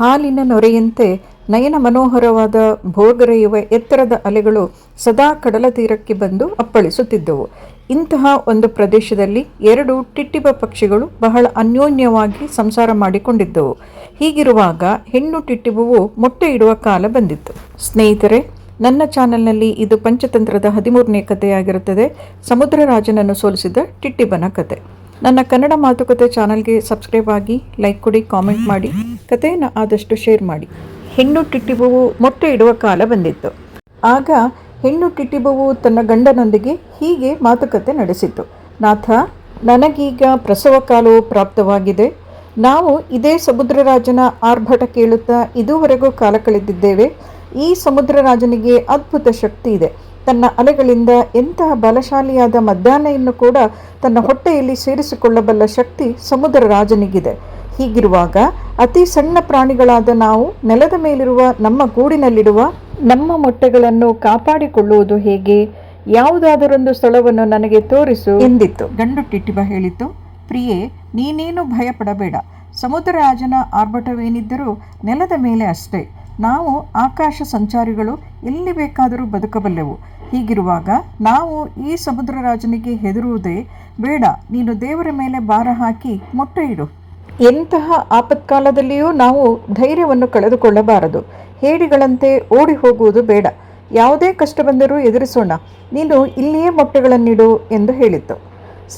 ಹಾಲಿನ ನೊರೆಯಂತೆ ನಯನ ಮನೋಹರವಾದ ಭೋರ್ಗರೆಯುವ ಎತ್ತರದ ಅಲೆಗಳು ಸದಾ ಕಡಲ ತೀರಕ್ಕೆ ಬಂದು ಅಪ್ಪಳಿಸುತ್ತಿದ್ದವು. ಇಂತಹ ಒಂದು ಪ್ರದೇಶದಲ್ಲಿ 2 ಟಿಟ್ಟಿಬ ಪಕ್ಷಿಗಳು ಬಹಳ ಅನ್ಯೋನ್ಯವಾಗಿ ಸಂಸಾರ ಮಾಡಿಕೊಂಡಿದ್ದವು. ಹೀಗಿರುವಾಗ ಹೆಣ್ಣು ಟಿಟ್ಟಿಬುವು ಮೊಟ್ಟೆ ಇಡುವ ಕಾಲ ಬಂದಿತ್ತು. ಸ್ನೇಹಿತರೆ, ನನ್ನ ಚಾನಲ್ನಲ್ಲಿ ಇದು ಪಂಚತಂತ್ರದ 13ನೇ ಕಥೆಯಾಗಿರುತ್ತದೆ. ಸಮುದ್ರರಾಜನನ್ನು ಸೋಲಿಸಿದ ಟಿಟ್ಟಿಬನ ಕತೆ. ನನ್ನ ಕನ್ನಡ ಮಾತುಕತೆ ಚಾನಲ್ಗೆ ಸಬ್ಸ್ಕ್ರೈಬ್ ಆಗಿ, ಲೈಕ್ ಕೊಡಿ, ಕಾಮೆಂಟ್ ಮಾಡಿ, ಕಥೆಯನ್ನು ಆದಷ್ಟು ಶೇರ್ ಮಾಡಿ. ಹೆಣ್ಣು ಟಿಟ್ಟಿಬುವು ಮೊಟ್ಟೆ ಇಡುವ ಕಾಲ ಬಂದಿತ್ತು. ಆಗ ಹೆಣ್ಣು ಟಿಟ್ಟಿಬುವು ತನ್ನ ಗಂಡನೊಂದಿಗೆ ಹೀಗೆ ಮಾತುಕತೆ ನಡೆಸಿತು. ನಾಥ, ನನಗೀಗ ಪ್ರಸವ ಕಾಲವು ಪ್ರಾಪ್ತವಾಗಿದೆ. ನಾವು ಇದೇ ಸಮುದ್ರರಾಜನ ಆರ್ಭಟ ಕೇಳುತ್ತಾ ಇದುವರೆಗೂ ಕಾಲ ಕಳೆದಿದ್ದೇವೆ. ಈ ಸಮುದ್ರರಾಜನಿಗೆ ಅದ್ಭುತ ಶಕ್ತಿ ಇದೆ. ತನ್ನ ಅಲೆಗಳಿಂದ ಎಂತಹ ಬಲಶಾಲಿಯಾದ ಮಧ್ಯಾಹ್ನೆಯನ್ನು ಕೂಡ ತನ್ನ ಹೊಟ್ಟೆಯಲ್ಲಿ ಸೇರಿಸಿಕೊಳ್ಳಬಲ್ಲ ಶಕ್ತಿ ಸಮುದ್ರ ರಾಜನಿಗಿದೆ. ಹೀಗಿರುವಾಗ ಅತಿ ಸಣ್ಣ ಪ್ರಾಣಿಗಳಾದ ನಾವು ನೆಲದ ಮೇಲಿರುವ ನಮ್ಮ ಗೂಡಿನಲ್ಲಿಡುವ ನಮ್ಮ ಮೊಟ್ಟೆಗಳನ್ನು ಕಾಪಾಡಿಕೊಳ್ಳುವುದು ಹೇಗೆ? ಯಾವುದಾದರೊಂದು ಸ್ಥಳವನ್ನು ನನಗೆ ತೋರಿಸು ಎಂದಿತ್ತು. ಗಂಡು ಟಿಟ್ಟಿಬ ಹೇಳಿತು, ಪ್ರಿಯೆ, ನೀನೇನು ಭಯಪಡಬೇಡ. ಸಮುದ್ರ ರಾಜನ ಆರ್ಭಟವೇನಿದ್ದರೂ ನೆಲದ ಮೇಲೆ ಅಷ್ಟೇ. ನಾವು ಆಕಾಶ ಸಂಚಾರಿಗಳು, ಎಲ್ಲಿ ಬೇಕಾದರೂ ಬದುಕಬಲ್ಲೆವು. ಹೀಗಿರುವಾಗ ನಾವು ಈ ಸಮುದ್ರ ರಾಜನಿಗೆ ಹೆದರುವುದೇ ಬೇಡ. ನೀನು ದೇವರ ಮೇಲೆ ಭಾರ ಹಾಕಿ ಮೊಟ್ಟೆ ಇಡು. ಎಂತಹ ಆಪತ್ಕಾಲದಲ್ಲಿಯೂ ನಾವು ಧೈರ್ಯವನ್ನು ಕಳೆದುಕೊಳ್ಳಬಾರದು. ಹೇಡಿಗಳಂತೆ ಓಡಿ ಹೋಗುವುದು ಬೇಡ. ಯಾವುದೇ ಕಷ್ಟ ಬಂದರೂ ಎದುರಿಸೋಣ. ನೀನು ಇಲ್ಲಿಯೇ ಮೊಟ್ಟೆಗಳನ್ನಿಡು ಎಂದು ಹೇಳಿತು.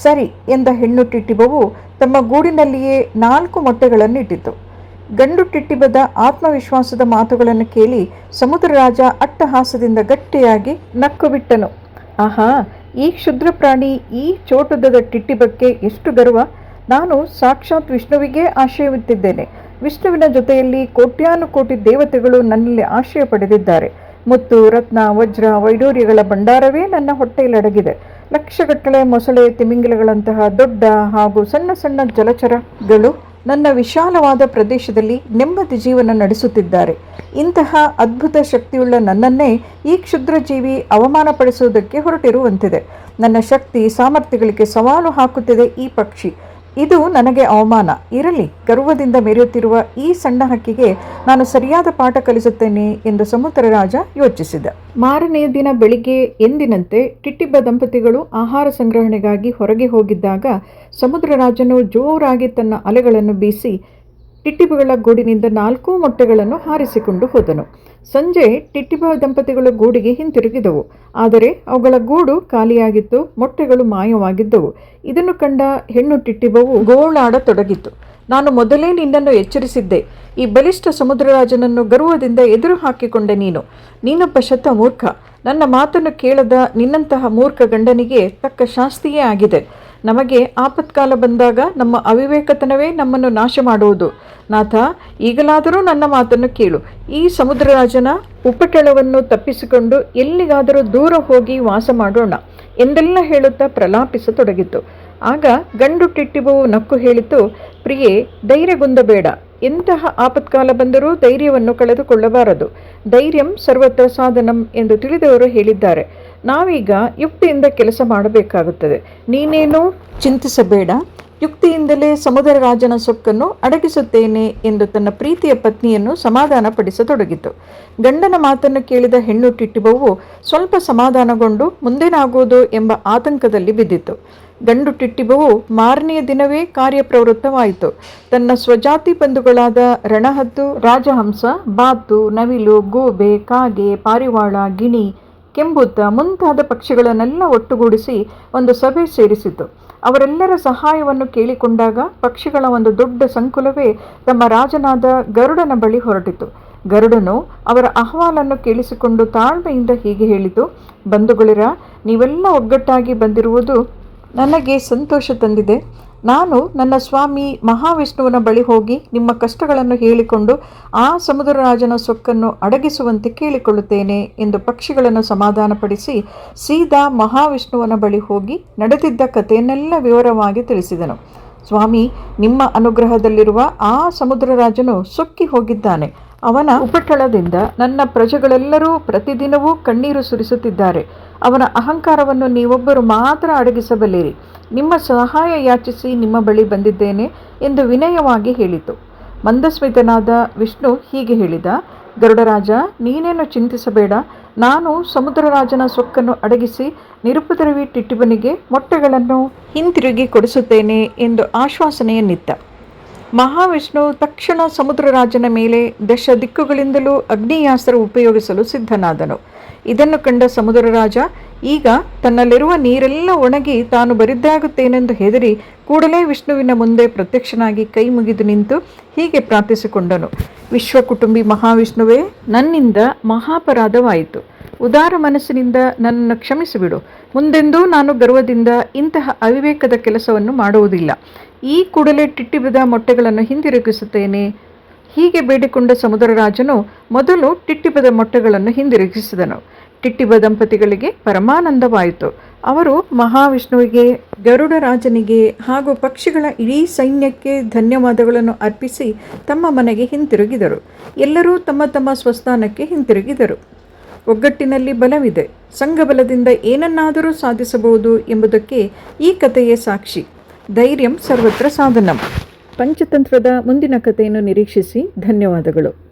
ಸರಿ ಎಂದ ಹೆಣ್ಣು ಟಿಟ್ಟಿಬವು ತಮ್ಮ ಗೂಡಿನಲ್ಲಿಯೇ 4 ಮೊಟ್ಟೆಗಳನ್ನು ಇಟ್ಟಿತು. ಗಂಡು ಟಿಟ್ಟಿಬದ ಆತ್ಮವಿಶ್ವಾಸದ ಮಾತುಗಳನ್ನು ಕೇಳಿ ಸಮುದ್ರ ರಾಜ ಅಟ್ಟಹಾಸದಿಂದ ಗಟ್ಟಿಯಾಗಿ ನಕ್ಕು ಬಿಟ್ಟನು. ಆಹಾ, ಈ ಕ್ಷುದ್ರ ಪ್ರಾಣಿ, ಈ ಚೋಟುದದ ಟಿಟ್ಟಿಬಕ್ಕೆ ಎಷ್ಟು ಗರ್ವ! ನಾನು ಸಾಕ್ಷಾತ್ ವಿಷ್ಣುವಿಗೆ ಆಶ್ರಯವಿತ್ತಿದ್ದೇನೆ. ವಿಷ್ಣುವಿನ ಜೊತೆಯಲ್ಲಿ ಕೋಟ್ಯಾನುಕೋಟಿ ದೇವತೆಗಳು ನನ್ನಲ್ಲಿ ಆಶ್ರಯ ಪಡೆದಿದ್ದಾರೆ. ಮುತ್ತು, ರತ್ನ, ವಜ್ರ, ವೈಡೂರ್ಯಗಳ ಭಂಡಾರವೇ ನನ್ನ ಹೊಟ್ಟೆಯಲ್ಲಡಗಿದೆ. ಲಕ್ಷಗಟ್ಟಲೆ ಮೊಸಳೆ, ತಿಮಿಂಗಿಲಗಳಂತಹ ದೊಡ್ಡ ಹಾಗೂ ಸಣ್ಣ ಸಣ್ಣ ಜಲಚರಗಳು ನನ್ನ ವಿಶಾಲವಾದ ಪ್ರದೇಶದಲ್ಲಿ ನೆಮ್ಮದಿ ಜೀವನ ನಡೆಸುತ್ತಿದ್ದಾರೆ. ಇಂತಹ ಅದ್ಭುತ ಶಕ್ತಿಯುಳ್ಳ ನನ್ನನ್ನೇ ಈ ಕ್ಷುದ್ರ ಜೀವಿ ಅವಮಾನಪಡಿಸುವುದಕ್ಕೆ ಹೊರಟಿರುವಂತಿದೆ. ನನ್ನ ಶಕ್ತಿ ಸಾಮರ್ಥ್ಯಗಳಿಗೆ ಸವಾಲು ಹಾಕುತ್ತಿದೆ ಈ ಪಕ್ಷಿ. ಇದು ನನಗೆ ಅವಮಾನ. ಇರಲಿ, ಗರ್ವದಿಂದ ಮೆರೆಯುತ್ತಿರುವ ಈ ಸಣ್ಣ ಹಕ್ಕಿಗೆ ನಾನು ಸರಿಯಾದ ಪಾಠ ಕಲಿಸುತ್ತೇನೆ ಎಂದು ಸಮುದ್ರ ರಾಜ ಯೋಚಿಸಿದ. ಮಾರನೆಯ ದಿನ ಬೆಳಿಗ್ಗೆ ಎಂದಿನಂತೆ ಟಿಟ್ಟಿಬ ದಂಪತಿಗಳು ಆಹಾರ ಸಂಗ್ರಹಣೆಗಾಗಿ ಹೊರಗೆ ಹೋಗಿದ್ದಾಗ ಸಮುದ್ರ ರಾಜನು ಜೋರಾಗಿ ತನ್ನ ಅಲೆಗಳನ್ನು ಬೀಸಿ ಟಿಟ್ಟಿಬಗಳ ಗೂಡಿನಿಂದ 4 ಮೊಟ್ಟೆಗಳನ್ನು ಹಾರಿಸಿಕೊಂಡು ಹೋದನು. ಸಂಜೆ ಟಿಟ್ಟಿಬ ದಂಪತಿಗಳು ಗೂಡಿಗೆ ಹಿಂತಿರುಗಿದವು. ಆದರೆ ಅವುಗಳ ಗೂಡು ಖಾಲಿಯಾಗಿತ್ತು, ಮೊಟ್ಟೆಗಳು ಮಾಯವಾಗಿದ್ದವು. ಇದನ್ನು ಕಂಡ ಹೆಣ್ಣು ಟಿಟ್ಟಿಬವು ಗೋಳಾಡತೊಡಗಿತು. ನಾನು ಮೊದಲೇ ನಿನ್ನನ್ನು ಎಚ್ಚರಿಸಿದ್ದೆ. ಈ ಬಲಿಷ್ಠ ಸಮುದ್ರರಾಜನನ್ನು ಗರ್ವದಿಂದ ಎದುರು ಹಾಕಿಕೊಂಡೆ. ನೀನೊಬ್ಬ ಶತ ಮೂರ್ಖ. ನನ್ನ ಮಾತನ್ನು ಕೇಳದ ನಿನ್ನಂತಹ ಮೂರ್ಖ ಗಂಡನಿಗೆ ತಕ್ಕ ಶಾಸ್ತಿಯೇ ಆಗಿದೆ. ನಮಗೆ ಆಪತ್ಕಾಲ ಬಂದಾಗ ನಮ್ಮ ಅವಿವೇಕತನವೇ ನಮ್ಮನ್ನು ನಾಶ ಮಾಡುವುದು. ನಾಥ, ಈಗಲಾದರೂ ನನ್ನ ಮಾತನ್ನು ಕೇಳು. ಈ ಸಮುದ್ರರಾಜನ ಉಪಟಳವನ್ನು ತಪ್ಪಿಸಿಕೊಂಡು ಎಲ್ಲಿಗಾದರೂ ದೂರ ಹೋಗಿ ವಾಸ ಮಾಡೋಣ ಎಂದೆಲ್ಲ ಹೇಳುತ್ತಾ ಪ್ರಲಾಪಿಸತೊಡಗಿತು. ಆಗ ಗಂಡು ಟಿಟ್ಟಿಬವು ನಕ್ಕು ಹೇಳಿತು, ಪ್ರಿಯೆ, ಧೈರ್ಯಗುಂದಬೇಡ. ಎಂತಹ ಆಪತ್ಕಾಲ ಬಂದರೂ ಧೈರ್ಯವನ್ನು ಕಳೆದುಕೊಳ್ಳಬಾರದು. ಧೈರ್ಯಂ ಸರ್ವತ್ರ ಸಾಧನಂ ಎಂದು ತಿಳಿದವರು ಹೇಳಿದ್ದಾರೆ. ನಾವೀಗ ಯುಕ್ತಿಯಿಂದ ಕೆಲಸ ಮಾಡಬೇಕಾಗುತ್ತದೆ. ನೀನೇನೂ ಚಿಂತಿಸಬೇಡ. ಯುಕ್ತಿಯಿಂದಲೇ ಸಮುದ್ರ ರಾಜನ ಸೊಕ್ಕನ್ನು ಅಡಗಿಸುತ್ತೇನೆ ಎಂದು ತನ್ನ ಪ್ರೀತಿಯ ಪತ್ನಿಯನ್ನು ಸಮಾಧಾನಪಡಿಸತೊಡಗಿತು. ಗಂಡನ ಮಾತನ್ನು ಕೇಳಿದ ಹೆಣ್ಣು ಟಿಟ್ಟಿಬವು ಸ್ವಲ್ಪ ಸಮಾಧಾನಗೊಂಡು ಮುಂದೇನಾಗುವುದು ಎಂಬ ಆತಂಕದಲ್ಲಿ ಬಿದ್ದಿತು. ಗಂಡು ಟಿಟ್ಟಿಬವು ಮಾರನೆಯ ದಿನವೇ ಕಾರ್ಯಪ್ರವೃತ್ತವಾಯಿತು. ತನ್ನ ಸ್ವಜಾತಿ ಬಂಧುಗಳಾದ ರಣಹದ್ದು, ರಾಜಹಂಸ, ಬಾತು, ನವಿಲು, ಗೂಬೆ, ಕಾಗೆ, ಪಾರಿವಾಳ, ಗಿಣಿ, ಕೆಂಬುತ್ತ ಮುಂತಾದ ಪಕ್ಷಿಗಳನ್ನೆಲ್ಲ ಒಟ್ಟುಗೂಡಿಸಿ ಒಂದು ಸಭೆ ಸೇರಿಸಿತು. ಅವರೆಲ್ಲರ ಸಹಾಯವನ್ನು ಕೇಳಿಕೊಂಡಾಗ ಪಕ್ಷಿಗಳ ಒಂದು ದೊಡ್ಡ ಸಂಕುಲವೇ ತಮ್ಮ ರಾಜನಾದ ಗರುಡನ ಬಳಿ ಹೊರಟಿತು. ಗರುಡನು ಅವರ ಅಹವಾಲನ್ನು ಕೇಳಿಸಿಕೊಂಡು ತಾಳ್ಮೆಯಿಂದ ಹೀಗೆ ಹೇಳಿತು, ಬಂಧುಗಳಿರ, ನೀವೆಲ್ಲ ಒಗ್ಗಟ್ಟಾಗಿ ಬಂದಿರುವುದು ನನಗೆ ಸಂತೋಷ ತಂದಿದೆ. ನಾನು ನನ್ನ ಸ್ವಾಮಿ ಮಹಾವಿಷ್ಣುವಿನ ಬಳಿ ಹೋಗಿ ನಿಮ್ಮ ಕಷ್ಟಗಳನ್ನು ಹೇಳಿಕೊಂಡು ಆ ಸಮುದ್ರರಾಜನ ಸೊಕ್ಕನ್ನು ಅಡಗಿಸುವಂತೆ ಕೇಳಿಕೊಳ್ಳುತ್ತೇನೆ ಎಂದು ಪಕ್ಷಿಗಳನ್ನು ಸಮಾಧಾನಪಡಿಸಿ ಸೀದಾ ಮಹಾವಿಷ್ಣುವನ ಬಳಿ ಹೋಗಿ ನಡೆದಿದ್ದ ಕಥೆಯನ್ನೆಲ್ಲ ವಿವರವಾಗಿ ತಿಳಿಸಿದನು. ಸ್ವಾಮಿ, ನಿಮ್ಮ ಅನುಗ್ರಹದಲ್ಲಿರುವ ಆ ಸಮುದ್ರರಾಜನು ಸೊಕ್ಕಿ ಹೋಗಿದ್ದಾನೆ. ಅವನ ಉಪಟಳದಿಂದ ನನ್ನ ಪ್ರಜೆಗಳೆಲ್ಲರೂ ಪ್ರತಿದಿನವೂ ಕಣ್ಣೀರು ಸುರಿಸುತ್ತಿದ್ದಾರೆ. ಅವನ ಅಹಂಕಾರವನ್ನು ನೀವೊಬ್ಬರು ಮಾತ್ರ ಅಡಗಿಸಬಲ್ಲಿರಿ. ನಿಮ್ಮ ಸಹಾಯ ಯಾಚಿಸಿ ನಿಮ್ಮ ಬಳಿ ಬಂದಿದ್ದೇನೆ ಎಂದು ವಿನಯವಾಗಿ ಹೇಳಿತು. ಮಂದಸ್ಮಿತನಾದ ವಿಷ್ಣು ಹೀಗೆ ಹೇಳಿದ, ಗರುಡರಾಜ, ನೀನೇನು ಚಿಂತಿಸಬೇಡ. ನಾನು ಸಮುದ್ರರಾಜನ ಸೊಕ್ಕನ್ನು ಅಡಗಿಸಿ ನಿರುಪದ್ರವಿ ಟಿಟ್ಟಿಬನಿಗೆ ಮೊಟ್ಟೆಗಳನ್ನು ಹಿಂತಿರುಗಿ ಕೊಡಿಸುತ್ತೇನೆ ಎಂದು ಆಶ್ವಾಸನೆಯನ್ನಿತ್ತ. ಮಹಾವಿಷ್ಣು ತಕ್ಷಣ ಸಮುದ್ರರಾಜನ ಮೇಲೆ ದಶ ದಿಕ್ಕುಗಳಿಂದಲೂ ಅಗ್ನಿಯಾಸ್ತ್ರ ಉಪಯೋಗಿಸಲು ಸಿದ್ಧನಾದನು. ಇದನ್ನು ಕಂಡ ಸಮುದ್ರರಾಜ ಈಗ ತನ್ನಲ್ಲಿರುವ ನೀರೆಲ್ಲ ಒಣಗಿ ತಾನು ಬರಿದಾಗುತ್ತೇನೆಂದು ಹೆದರಿ ಕೂಡಲೇ ವಿಷ್ಣುವಿನ ಮುಂದೆ ಪ್ರತ್ಯಕ್ಷನಾಗಿ ಕೈ ಮುಗಿದು ನಿಂತು ಹೀಗೆ ಪ್ರಾರ್ಥಿಸಿಕೊಂಡನು. ವಿಶ್ವಕುಟುಂಬಿ ಮಹಾವಿಷ್ಣುವೇ, ನನ್ನಿಂದ ಮಹಾಪರಾಧವಾಯಿತು. ಉದಾರ ಮನಸ್ಸಿನಿಂದ ನನ್ನನ್ನು ಕ್ಷಮಿಸಿಬಿಡು. ಮುಂದೆಂದೂ ನಾನು ಗರ್ವದಿಂದ ಇಂತಹ ಅವಿವೇಕದ ಕೆಲಸವನ್ನು ಮಾಡುವುದಿಲ್ಲ. ಈ ಕೂಡಲೇ ಟಿಟ್ಟಿಬದ ಮೊಟ್ಟೆಗಳನ್ನು ಹಿಂದಿರುಗಿಸುತ್ತೇನೆ. ಹೀಗೆ ಬೇಡಿಕೊಂಡ ಸಮುದ್ರರಾಜನು ಮೊದಲು ಟಿಟ್ಟಿಬದ ಮೊಟ್ಟೆಗಳನ್ನು ಹಿಂದಿರುಗಿಸಿದನು. ಟಿಟ್ಟಿಬ ದಂಪತಿಗಳಿಗೆ ಪರಮಾನಂದವಾಯಿತು. ಅವರು ಮಹಾವಿಷ್ಣುವಿಗೆ, ಗರುಡರಾಜನಿಗೆ ಹಾಗೂ ಪಕ್ಷಿಗಳ ಇಡೀ ಸೈನ್ಯಕ್ಕೆ ಧನ್ಯವಾದಗಳನ್ನು ಅರ್ಪಿಸಿ ತಮ್ಮ ಮನೆಗೆ ಹಿಂತಿರುಗಿದರು. ಎಲ್ಲರೂ ತಮ್ಮ ತಮ್ಮ ಸ್ವಸ್ಥಾನಕ್ಕೆ ಹಿಂತಿರುಗಿದರು. ಒಗ್ಗಟ್ಟಿನಲ್ಲಿ ಬಲವಿದೆ. ಸಂಘಬಲದಿಂದ ಏನನ್ನಾದರೂ ಸಾಧಿಸಬಹುದು ಎಂಬುದಕ್ಕೆ ಈ ಕಥೆಯೇ ಸಾಕ್ಷಿ. ಧೈರ್ಯಂ ಸರ್ವತ್ರ ಸಾಧನಂ. ಪಂಚತಂತ್ರದ ಮುಂದಿನ ಕಥೆಯನ್ನು ನಿರೀಕ್ಷಿಸಿ. ಧನ್ಯವಾದಗಳು.